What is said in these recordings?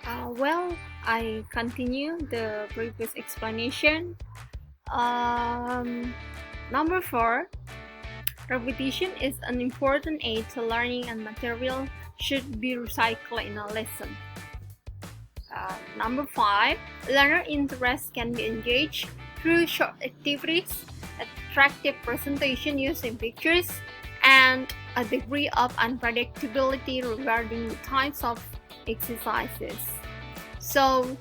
Well, I continue the previous explanation. Um, Number 4, repetition is an important aid to learning and material should be recycled in a lesson. Number 5, learner interest can be engaged through short activities, attractive presentation using pictures, and a degree of unpredictability regarding the types of exercises. So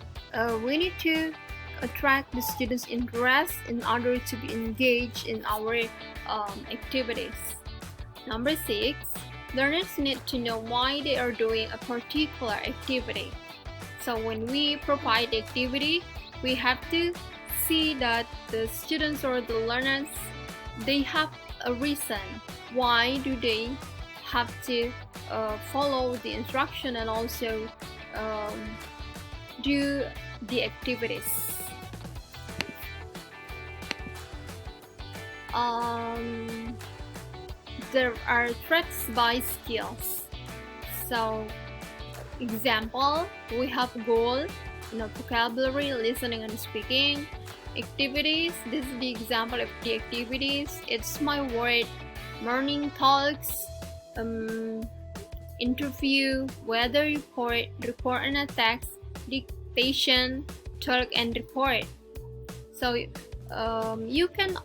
we need to attract the students' interest in order to be engaged in our activities. Number 6, learners need to know why they are doing a particular activity. So when we provide the activity, we have to see that the students or the learners, they have a reason. Why do they have to follow the instruction and also do the activities? There are threats by skills. So example, we have goal, vocabulary, listening and speaking. Activities, this is the example of the activities. It's my word, morning talks, interview, weather report, report and a text, dictation, talk and report. So you can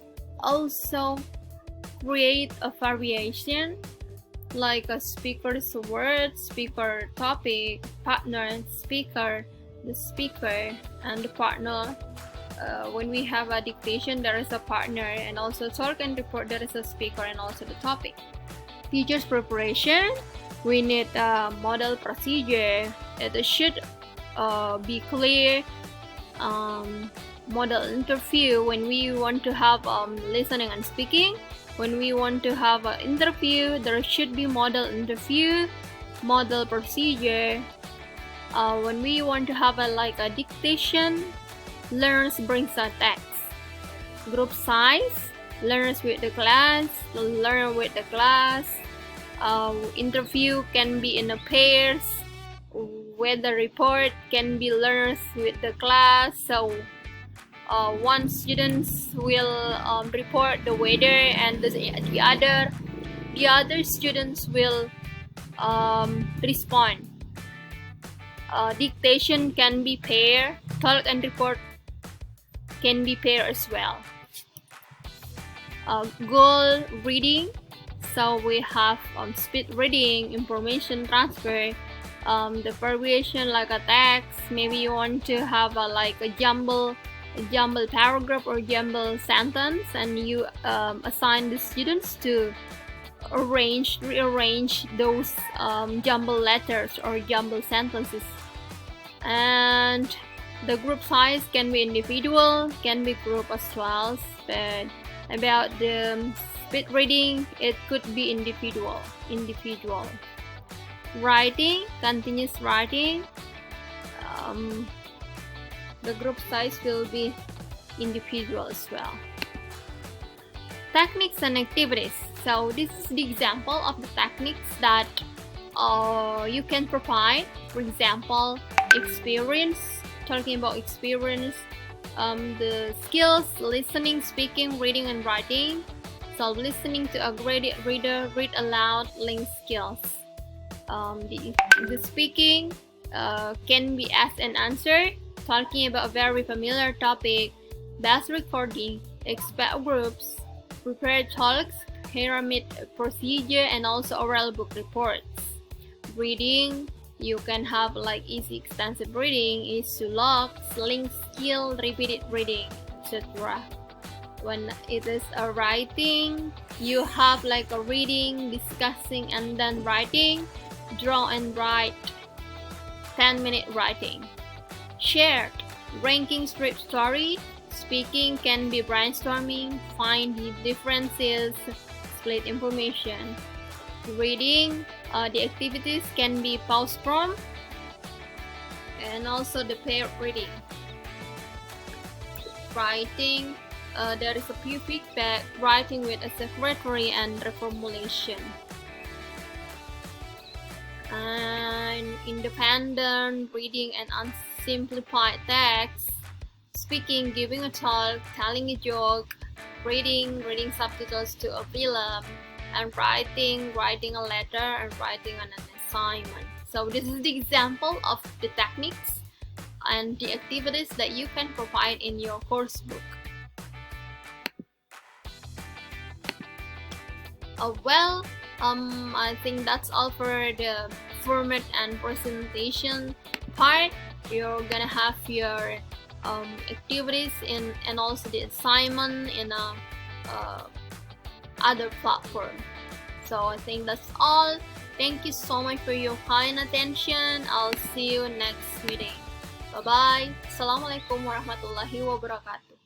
also create a variation like a speaker's word, speaker topic, partner, speaker, the speaker, and the partner. When we have a dictation, there is a partner, and also talk and report, there is a speaker and also the topic. Teacher's preparation, we need a model procedure. It should be clear. Model interview, when we want to have listening and speaking. When we want to have an interview, there should be model interview, model procedure. When we want to have a dictation, learners brings a text. Group size, learners with the class, learner with the class. Interview can be in a pairs. Weather report can be learners with the class. So one student will report the weather and the other students will respond. Dictation can be pair, talk and report can be pair as well. Goal reading, so we have speed reading, information transfer, the variation like a text. Maybe you want to have a jumble paragraph or jumble sentence, and you assign the students to rearrange those jumble letters or jumble sentences. And the group size can be individual, can be group as well, but about the speed reading, it could be individual. Writing, continuous writing, the group size will be individual as well. Techniques and activities. So this is the example of the techniques that you can provide. For example, experience, talking about experience, the skills, listening, speaking, reading and writing. So listening to a graded reader, read aloud, link skills. The speaking can be asked and answered, talking about a very familiar topic, best recording, expert groups, prepared talks, pyramid procedure, and also oral book reports. Reading, you can have easy extensive reading, is to log, link skill, repeated reading, etc. When it is a writing, you have a reading, discussing, and then writing, draw and write, 10-minute writing. Shared, ranking strip story, speaking can be brainstorming, find the differences, split information. Reading, the activities can be pause from, and also the paired reading. Writing, there is a few feedback, writing with a secretary and reformulation. and independent reading and unsimplified text, speaking, giving a talk, telling a joke, reading subtitles to a film, and writing a letter, and writing an assignment. So this is the example of the techniques and the activities that you can provide in your course book. I think that's all for the format and presentation part. You're gonna have your activities and also the assignment in a other platform. So I think that's all. Thank you so much for your kind attention. I'll see you next meeting. Bye bye. Assalamualaikum warahmatullahi wabarakatuh.